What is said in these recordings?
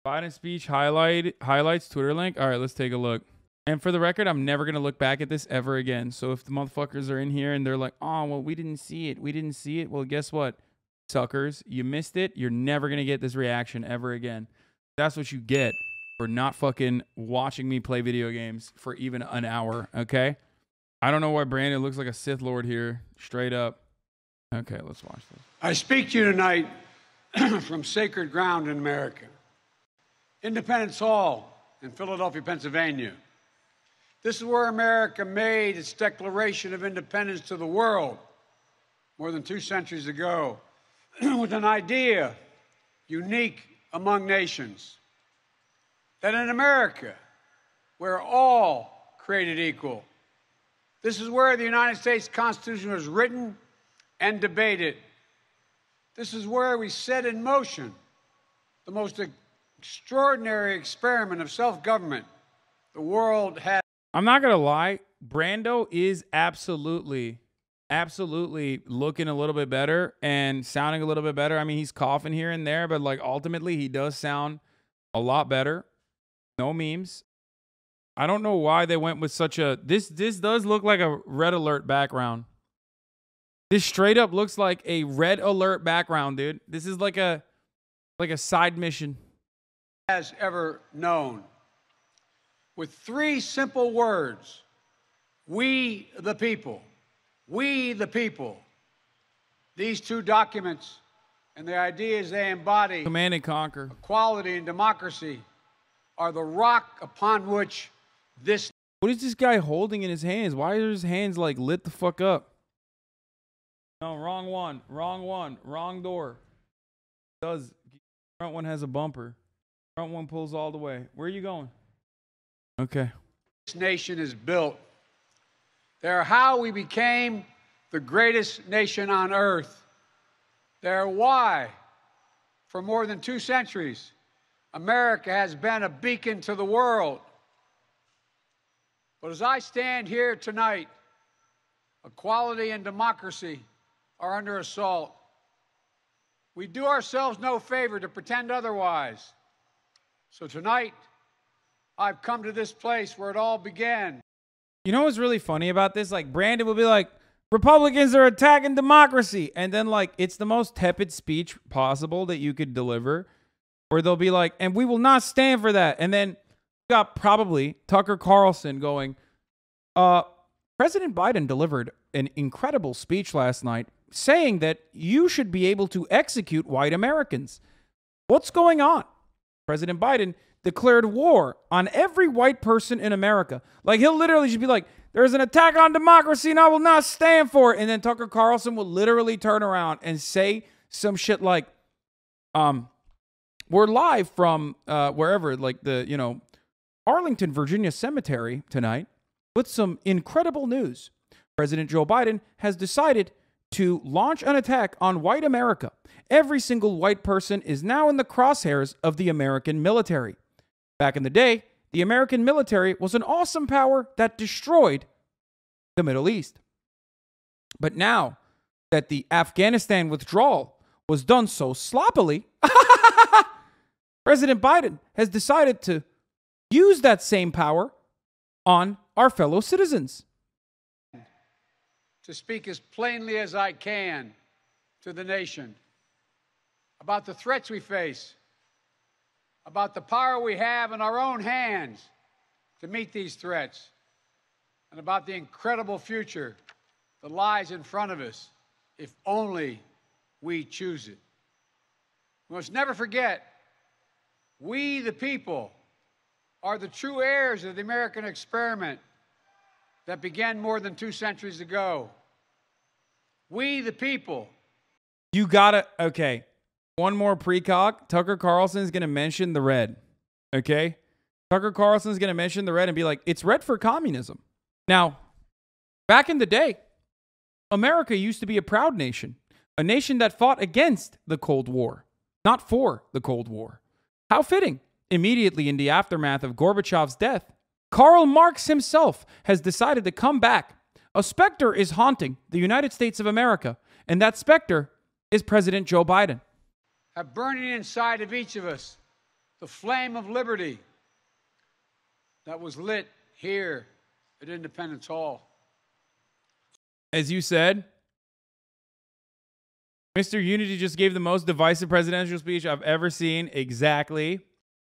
Biden speech highlights Twitter link. All right, let's take a look. And for the record, I'm never going to look back at this ever again. So if the motherfuckers are in here and they're like, oh, well, we didn't see it. We didn't see it. Well, guess what? Suckers, you missed it. You're never going to get this reaction ever again. That's what you get for not fucking watching me play video games for even an hour, okay? I don't know why Brandon looks like a Sith Lord here. Straight up. Okay, let's watch this. I speak to you tonight from sacred ground in America. Independence Hall in Philadelphia, Pennsylvania. This is where America made its Declaration of Independence to the world more than 2 centuries ago with an idea unique among nations, that in America, we're all created equal. This is where the United States Constitution was written and debated. This is where we set in motion the most extraordinary experiment of self-government the world has. I'm not going to lie. Brando is absolutely looking a little bit better and sounding a little bit better. I mean, he's coughing here and there, but like ultimately he does sound a lot better. No memes. I don't know why they went with such a... This does look like a red alert background. This straight up looks like a red alert background, dude. This is like a side mission. Has ever known. With 3 simple words. We the people. We the people. These 2 documents and the ideas they embody, Command and conquer, equality and democracy, are the rock upon which this... What is this guy holding in his hands? Why are his hands like lit the fuck up? No, wrong one. Wrong one. Wrong door. Front one has a bumper. Front one pulls all the way. Where are you going? Okay. This nation is built. They're how we became the greatest nation on earth. They're why, for more than 2 centuries, America has been a beacon to the world. But as I stand here tonight, equality and democracy are under assault. We do ourselves no favor to pretend otherwise. So tonight, I've come to this place where it all began. You know what's really funny about this? Like, Brandon will be like, Republicans are attacking democracy. And then, like, it's the most tepid speech possible that you could deliver. Where they'll be like, and we will not stand for that. And then you got probably Tucker Carlson going, President Biden delivered an incredible speech last night saying that you should be able to execute white Americans. What's going on? President Biden declared war on every white person in America. Like, he'll literally just be like, there's an attack on democracy and I will not stand for it. And then Tucker Carlson will literally turn around and say some shit like, we're live from wherever, like the, you know, Arlington, Virginia cemetery tonight with some incredible news. President Joe Biden has decided to launch an attack on white America. Every single white person is now in the crosshairs of the American military. Back in the day, the American military was an awesome power that destroyed the Middle East. But now that the Afghanistan withdrawal was done so sloppily, President Biden has decided to use that same power on our fellow citizens. To speak as plainly as I can to the nation about the threats we face, about the power we have in our own hands to meet these threats, and about the incredible future that lies in front of us if only we choose it. We must never forget, we the people are the true heirs of the American experiment that began more than 2 centuries ago. We the people. You gotta, okay. One more precog. Tucker Carlson's gonna mention the red. Okay? Tucker Carlson's gonna mention the red and be like, it's red for communism. Now, back in the day, America used to be a proud nation. A nation that fought against the Cold War, not for the Cold War. How fitting. Immediately in the aftermath of Gorbachev's death, Karl Marx himself has decided to come back. A specter is haunting the United States of America, and that specter is President Joe Biden. Burning inside of each of us the flame of liberty that was lit here at Independence Hall. As you said, Mr. Unity just gave the most divisive presidential speech I've ever seen. Exactly.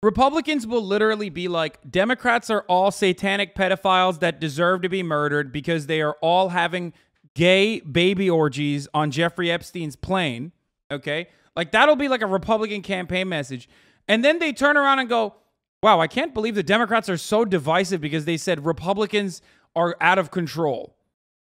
Republicans will literally be like, Democrats are all satanic pedophiles that deserve to be murdered because they are all having gay baby orgies on Jeffrey Epstein's plane. Okay? Like, that'll be like a Republican campaign message. And then they turn around and go, wow, I can't believe the Democrats are so divisive because they said Republicans are out of control.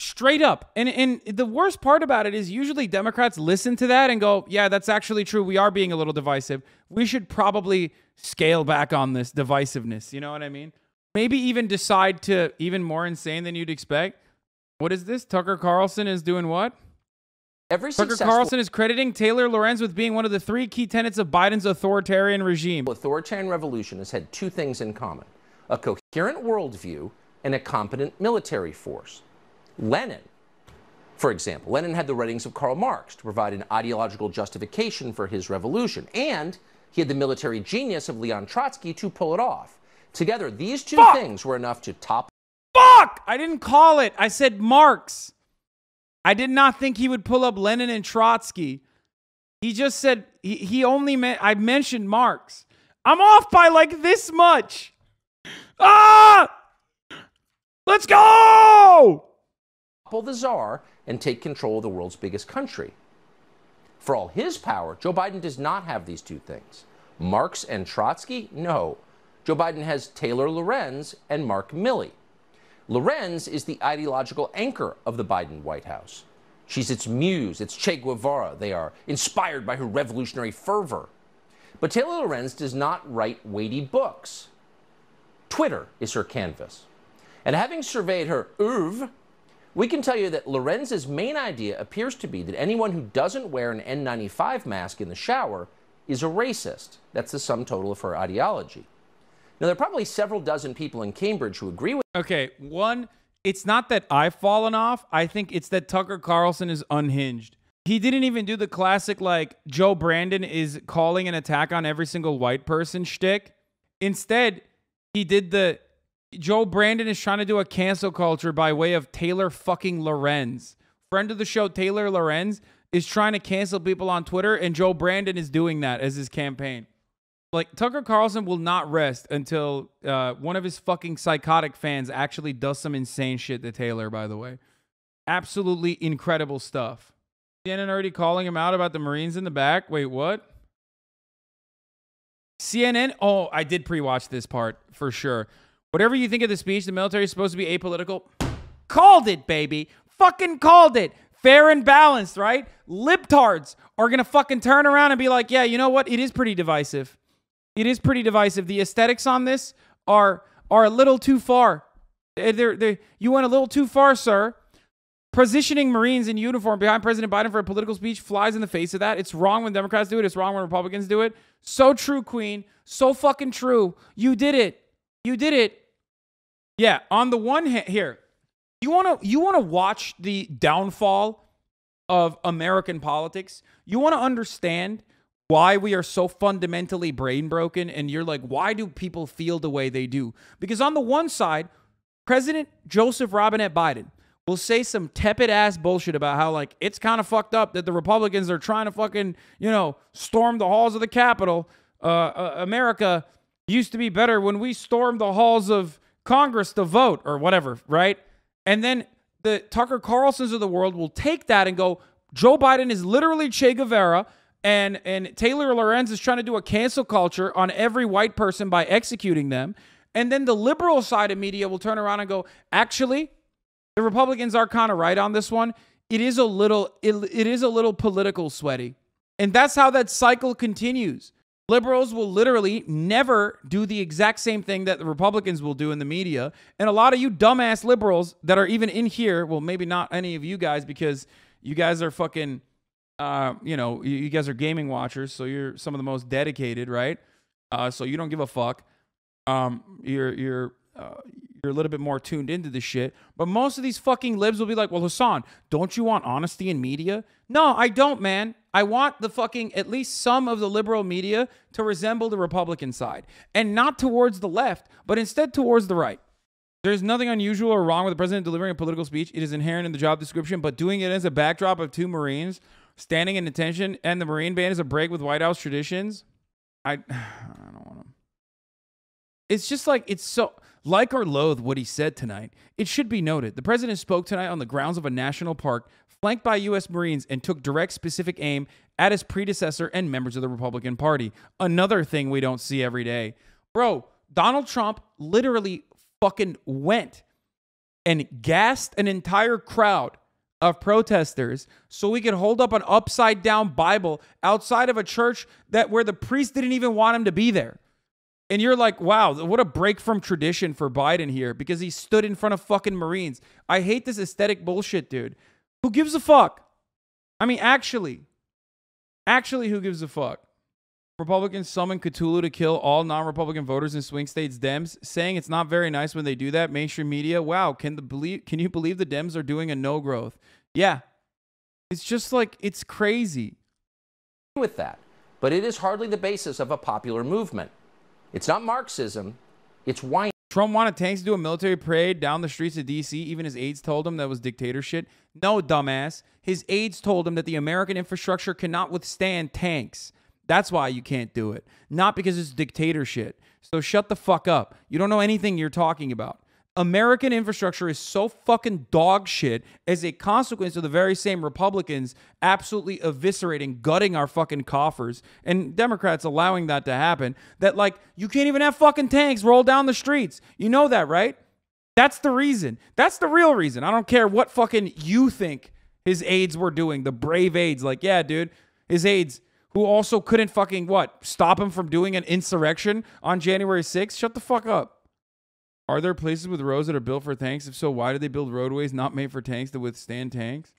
Straight up. And the worst part about it is usually Democrats listen to that and go, yeah, that's actually true. We are being a little divisive. We should probably scale back on this divisiveness. You know what I mean? Maybe even decide to even more insane than you'd expect. What is this? Tucker Carlson is doing what? Tucker Carlson is crediting Taylor Lorenz with being one of the 3 key tenets of Biden's authoritarian regime. Authoritarian revolution has had 2 things in common: a coherent worldview and a competent military force. Lenin, for example, Lenin had the writings of Karl Marx to provide an ideological justification for his revolution, and he had the military genius of Leon Trotsky to pull it off. Together, these 2 things were enough to top... Fuck! I didn't call it. I said Marx. I did not think he would pull up Lenin and Trotsky. He just said, he only meant, I mentioned Marx. I'm off by like this much. Ah! Let's go! Topple the czar and take control of the world's biggest country. For all his power, Joe Biden does not have these 2 things. Marx and Trotsky? No. Joe Biden has Taylor Lorenz and Mark Milley. Lorenz is the ideological anchor of the Biden White House. She's its muse, its Che Guevara. They are inspired by her revolutionary fervor. But Taylor Lorenz does not write weighty books. Twitter is her canvas. And having surveyed her oeuvre, we can tell you that Lorenz's main idea appears to be that anyone who doesn't wear an N95 mask in the shower is a racist. That's the sum total of her ideology. Now, there are probably several dozen people in Cambridge who agree with... Okay, one, it's not that I've fallen off. I think it's that Tucker Carlson is unhinged. He didn't even do the classic, like, Joe Brandon is calling an attack on every single white person shtick. Instead, he did the... Joe Brandon is trying to do a cancel culture by way of Taylor fucking Lorenz. Friend of the show, Taylor Lorenz, is trying to cancel people on Twitter, and Joe Brandon is doing that as his campaign. Like, Tucker Carlson will not rest until one of his fucking psychotic fans actually does some insane shit to Taylor, by the way. Absolutely incredible stuff. CNN already calling him out about the Marines in the back. Wait, what? CNN? Oh, I did pre-watch this part for sure. Whatever you think of the speech, the military is supposed to be apolitical. Called it, baby. Fucking called it. Fair and balanced, right? Libtards are going to fucking turn around and be like, yeah, you know what? It is pretty divisive. It is pretty divisive. The aesthetics on this are a little too far. You went a little too far, sir. Positioning Marines in uniform behind President Biden for a political speech flies in the face of that. It's wrong when Democrats do it. It's wrong when Republicans do it. So true, Queen. So fucking true. You did it. You did it. Yeah, on the one hand, here, you want to watch the downfall of American politics? You want to understand why we are so fundamentally brain broken, and you're like, why do people feel the way they do? Because on the one side, President Joseph Robinette Biden will say some tepid ass bullshit about how, like, it's kind of fucked up that the Republicans are trying to fucking, storm the halls of the Capitol. America used to be better when we stormed the halls of Congress to vote or whatever, right? And then the Tucker Carlsons of the world will take that and go, Joe Biden is literally Che Guevara, and Taylor Lorenz is trying to do a cancel culture on every white person by executing them. And then the liberal side of media will turn around and go, actually, the Republicans are kind of right on this one. It is a little political sweaty. And that's how that cycle continues. Liberals will literally never do the exact same thing that the Republicans will do in the media. And a lot of you dumbass liberals that are even in here, well, maybe not any of you guys, because you guys are fucking, you guys are gaming watchers, so you're some of the most dedicated, right? So you don't give a fuck. You're you're a little bit more tuned into the shit. But most of these fucking libs will be like, well, Hasan, don't you want honesty in media? No, I don't, man. I want the fucking, at least some of the liberal media to resemble the Republican side. And not towards the left, but instead towards the right. There's nothing unusual or wrong with the president delivering a political speech. It is inherent in the job description, but doing it as a backdrop of 2 Marines standing in attention and the Marine Band is a break with White House traditions. I don't want to. It's just like, it's so, like or loathe what he said tonight. It should be noted, the president spoke tonight on the grounds of a national park flanked by U.S. Marines and took direct specific aim at his predecessor and members of the Republican Party. Another thing we don't see every day. Bro, Donald Trump literally fucking went and gassed an entire crowd of protesters so we could hold up an upside down Bible outside of a church where the priest didn't even want him to be there. And you're like, wow, what a break from tradition for Biden here because he stood in front of fucking Marines. I hate this aesthetic bullshit, dude. Who gives a fuck? I mean, actually, who gives a fuck? Republicans summon Cthulhu to kill all non-Republican voters in swing states Dems, saying it's not very nice when they do that. Mainstream media, wow, can you believe the Dems are doing a no growth? Yeah. It's just like, it's crazy. With that, but it is hardly the basis of a popular movement. It's not Marxism, it's whining. Trump wanted tanks to do a military parade down the streets of D.C. Even his aides told him that was dictator shit. No, dumbass. His aides told him that the American infrastructure cannot withstand tanks. That's why you can't do it. Not because it's dictator shit. So shut the fuck up. You don't know anything you're talking about. American infrastructure is so fucking dog shit as a consequence of the very same Republicans absolutely eviscerating, gutting our fucking coffers, and Democrats allowing that to happen, that like, you can't even have fucking tanks roll down the streets. You know that, right? That's the reason. That's the real reason. I don't care what fucking you think his aides were doing, the brave aides. Like, yeah, dude, his aides who also couldn't fucking, what, stop him from doing an insurrection on January 6th? Shut the fuck up. Are there places with roads that are built for tanks? If so, why do they build roadways not made for tanks to withstand tanks?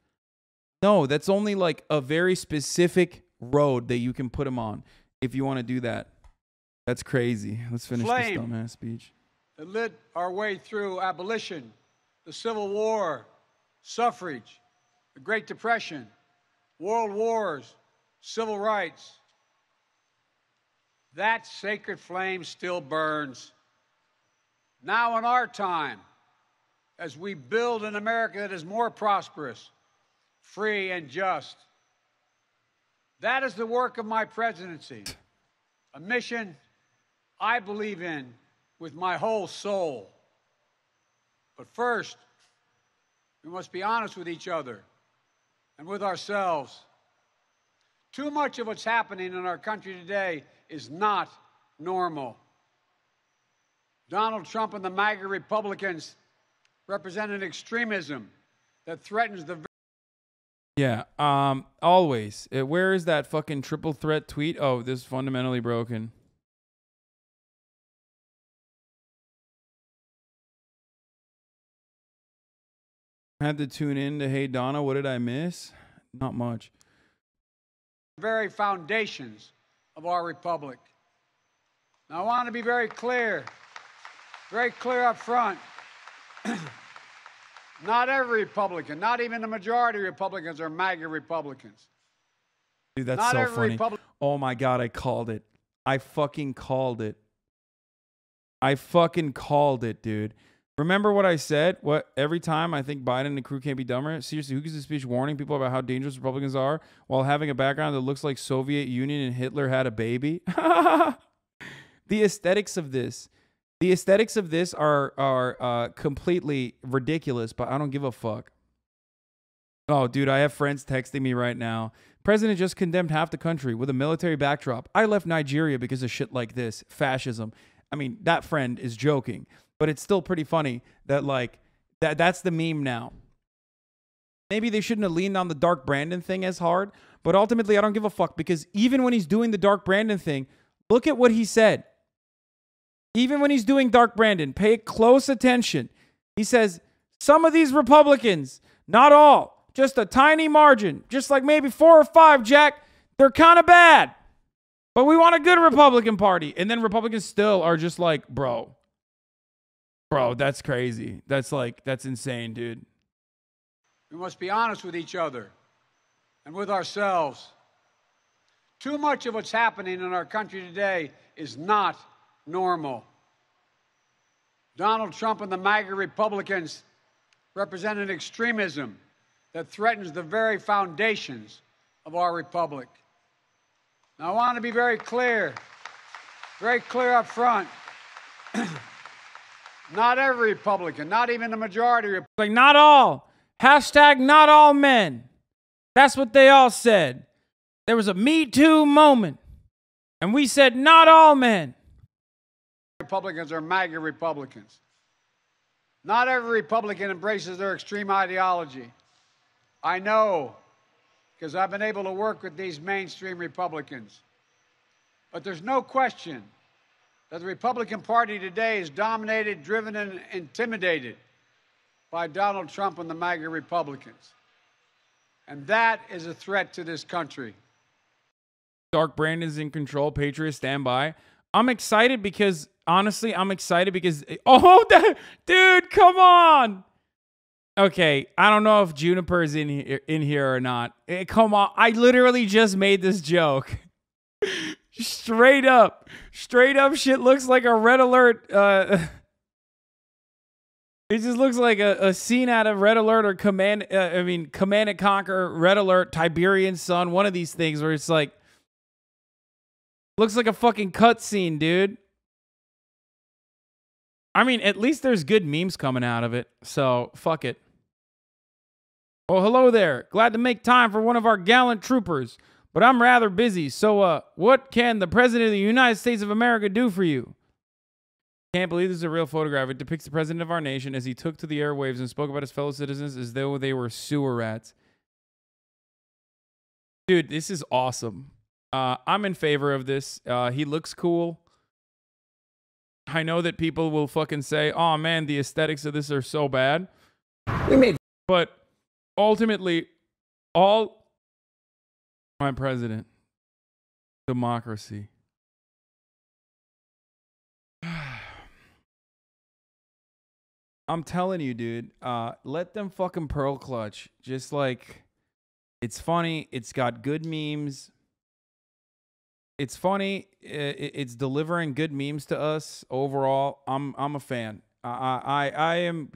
No, that's only like a very specific road that you can put them on if you want to do that. That's crazy. Let's finish this dumbass speech. That lit our way through abolition, the Civil War, suffrage, the Great Depression, world wars, civil rights. That sacred flame still burns. Now in our time, as we build an America that is more prosperous, free, and just, that is the work of my presidency, a mission I believe in with my whole soul. But first, we must be honest with each other and with ourselves. Too much of what's happening in our country today is not normal. Donald Trump and the MAGA Republicans represent an extremism that threatens the... Yeah, always. Where is that fucking triple threat tweet? Oh, this is fundamentally broken. Had to tune in to Hey Donna. What did I miss? Not much. Very foundations of our republic. Now, I want to be very clear up front. Not every Republican, not even the majority of Republicans are MAGA Republicans. Dude, that's not so funny. Oh my God, I called it. I fucking called it. I fucking called it, dude. Remember what I said? What every time I think Biden and the crew can't be dumber? Seriously, who gives a speech warning people about how dangerous Republicans are while having a background that looks like Soviet Union and Hitler had a baby? The aesthetics of this. The aesthetics of this are completely ridiculous, but I don't give a fuck. Oh, dude, I have friends texting me right now. President just condemned half the country with a military backdrop. I left Nigeria because of shit like this. Fascism. I mean, that friend is joking, but it's still pretty funny that, like, that's the meme now. Maybe they shouldn't have leaned on the Dark Brandon thing as hard, but ultimately I don't give a fuck because even when he's doing the Dark Brandon thing, look at what he said. Even when he's doing Dark Brandon, pay close attention. He says, some of these Republicans, not all, just a tiny margin, just like maybe 4 or 5, Jack, they're kind of bad. But we want a good Republican Party. And then Republicans still are just like, bro, Bro, that's crazy. That's insane, dude. We must be honest with each other and with ourselves. Too much of what's happening in our country today is not normal. Donald Trump and the MAGA Republicans represent an extremism that threatens the very foundations of our republic. Now, I want to be very clear up front. Not every Republican, not even the majority. Like, not all. Hashtag not all men. That's what they all said. There was a Me Too moment. And we said not all men. Republicans are MAGA Republicans. Not every Republican embraces their extreme ideology. I know, because I've been able to work with these mainstream Republicans. But there's no question that the Republican Party today is dominated, driven, and intimidated by Donald Trump and the MAGA Republicans. And that is a threat to this country. Dark Brandon's in control. Patriots stand by. I'm excited because, honestly, oh, dude, come on. Okay, I don't know if Juniper is in here or not. Come on. I literally just made this joke. Straight up shit looks like a Red Alert. It just looks like a scene out of Red Alert or Command and Conquer, Red Alert, Tiberian Sun, one of these things where it's like, looks like a fucking cutscene, dude. I mean, at least there's good memes coming out of it, so fuck it. Oh, hello there. Glad to make time for one of our gallant troopers, but I'm rather busy, so what can the President of the United States of America do for you? Can't believe this is a real photograph. It depicts the President of our nation as he took to the airwaves and spoke about his fellow citizens as though they were sewer rats. Dude, this is awesome. I'm in favor of this. He looks cool. I know that people will fucking say, oh man, the aesthetics of this are so bad. But ultimately, all my president, democracy. I'm telling you, dude, let them fucking pearl clutch. Just like, it's funny. It's got good memes. It's funny. It's delivering good memes to us overall. I'm a fan. I'm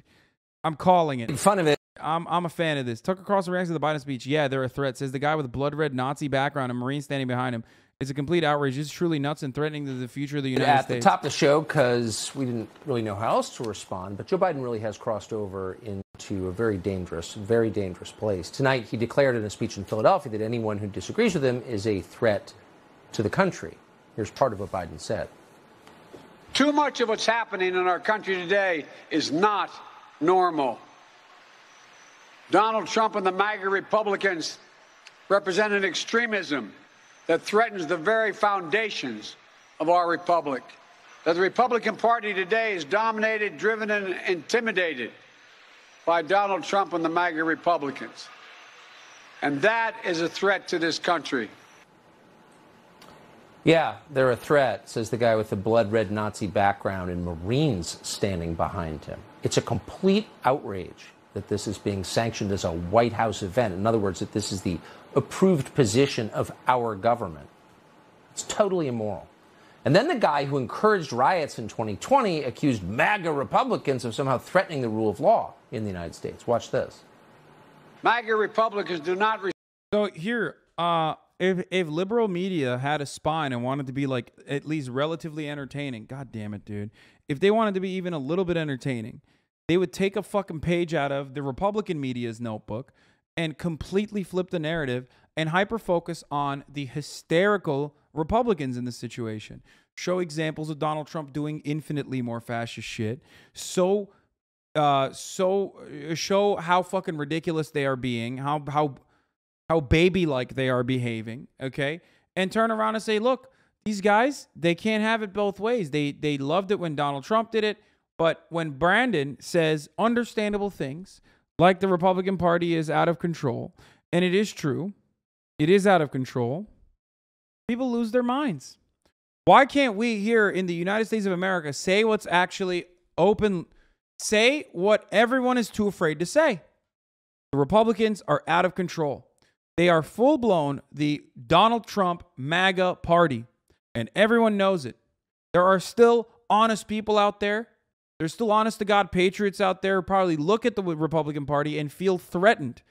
calling it. Fun of it. I'm a fan of this. Tucker Carlson reacts to the Biden speech. Yeah, they're a threat. Says the guy with a blood red Nazi background and Marine standing behind him. It's a complete outrage. It's truly nuts and threatening to the future of the United States. At the top of the show, because we didn't really know how else to respond, but Joe Biden really has crossed over into a very dangerous place. Tonight, he declared in a speech in Philadelphia that anyone who disagrees with him is a threat to the country. Here's part of what Biden said. Too much of what's happening in our country today is not normal. Donald Trump and the MAGA Republicans represent an extremism that threatens the very foundations of our republic. That the Republican Party today is dominated, driven, and intimidated by Donald Trump and the MAGA Republicans. And that is a threat to this country. Yeah, they're a threat, says the guy with the blood red Nazi background and Marines standing behind him. It's a complete outrage that this is being sanctioned as a White House event. In other words, that this is the approved position of our government. It's totally immoral. And then the guy who encouraged riots in 2020 accused MAGA Republicans of somehow threatening the rule of law in the United States. Watch this. MAGA Republicans do not... So here, if liberal media had a spine and wanted to be like at least relatively entertaining, god damn it, dude. If they wanted to be even a little bit entertaining, they would take a fucking page out of the Republican media's notebook and completely flip the narrative and hyper-focus on the hysterical Republicans in this situation. Show examples of Donald Trump doing infinitely more fascist shit. Show how fucking ridiculous they are being, how baby-like they are behaving, okay? And turn around and say, look, these guys, they can't have it both ways. They loved it when Donald Trump did it, but when Brandon says understandable things, like the Republican Party is out of control, and it is true, it is out of control, people lose their minds. Why can't we here in the United States of America say what's actually open, say what everyone is too afraid to say. The Republicans are out of control. They are full-blown the Donald Trump MAGA party, and everyone knows it. There are still honest people out there. There's still honest-to-God patriots out there who probably look at the Republican Party and feel threatened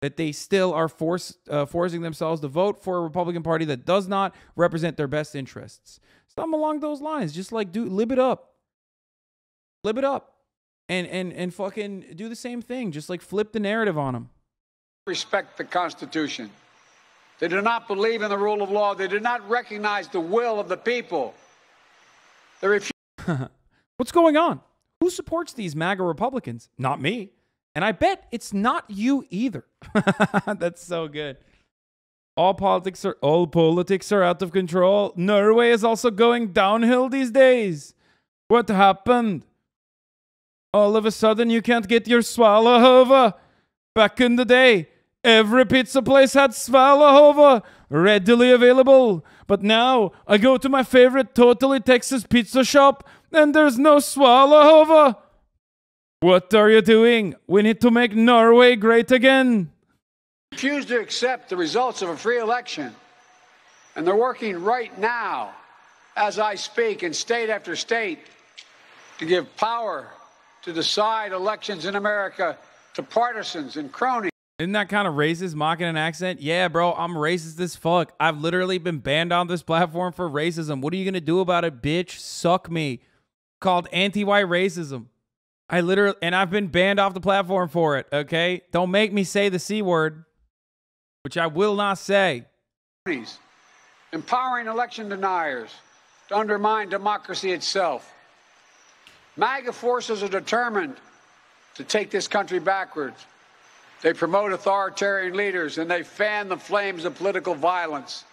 that they still are forcing themselves to vote for a Republican Party that does not represent their best interests. Something along those lines. Just like, dude, live it up. Live it up. And fucking do the same thing. Just like flip the narrative on them. Respect the Constitution. They do not believe in the rule of law. They do not recognize the will of the people. They refuse. What's going on? Who supports these MAGA Republicans? Not me. And I bet it's not you either. That's so good. All politics are out of control. Norway is also going downhill these days. What happened? All of a sudden you can't get your Swallowhova. Back in the day, every pizza place had Swallowhova readily available. But now I go to my favorite Totally Texas pizza shop and there's no Swallowhova. What are you doing? We need to make Norway great again. Refuse to accept the results of a free election. And they're working right now, as I speak, in state after state, to give power to decide elections in America to partisans and cronies. Isn't that kind of racist, mocking an accent? Yeah, bro, I'm racist as fuck. I've literally been banned on this platform for racism. What are you going to do about it, bitch? Suck me. Called anti-white racism. And I've been banned off the platform for it, okay? Don't make me say the C word, which I will not say. Empowering election deniers to undermine democracy itself. MAGA forces are determined to take this country backwards. They promote authoritarian leaders and they fan the flames of political violence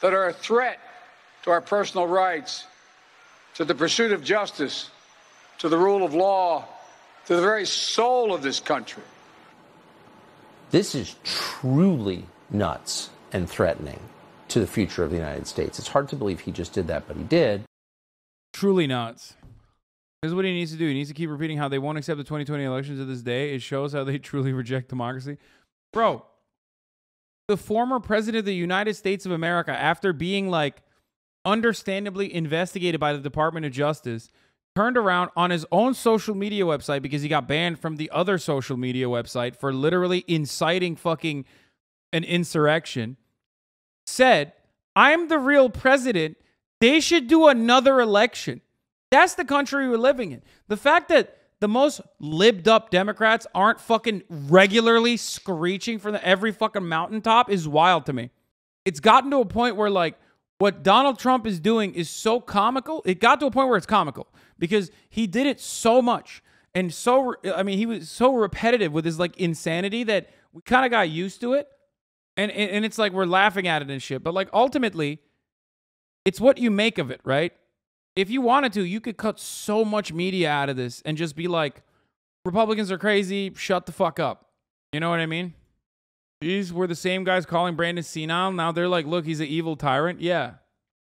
that are a threat to our personal rights, to the pursuit of justice, to the rule of law, to the very soul of this country. This is truly nuts and threatening to the future of the United States. It's hard to believe he just did that, but he did. Truly nuts. This is what he needs to do. He needs to keep repeating how they won't accept the 2020 elections to this day. It shows how they truly reject democracy. Bro, the former president of the United States of America, after being like understandably investigated by the Department of Justice, turned around on his own social media website because he got banned from the other social media website for literally inciting fucking an insurrection, said, I'm the real president. They should do another election. That's the country we're living in. The fact that the most libbed up Democrats aren't fucking regularly screeching from every fucking mountaintop is wild to me. It's gotten to a point where like what Donald Trump is doing is so comical. It got to a point where it's comical because he did it so much and he was so repetitive with his like insanity that we kind of got used to it. And it's like we're laughing at it and shit. But like ultimately, it's what you make of it, right? If you wanted to, you could cut so much media out of this and just be like, Republicans are crazy, shut the fuck up. You know what I mean? These were the same guys calling Brandon senile. Now they're like, look, he's an evil tyrant. Yeah.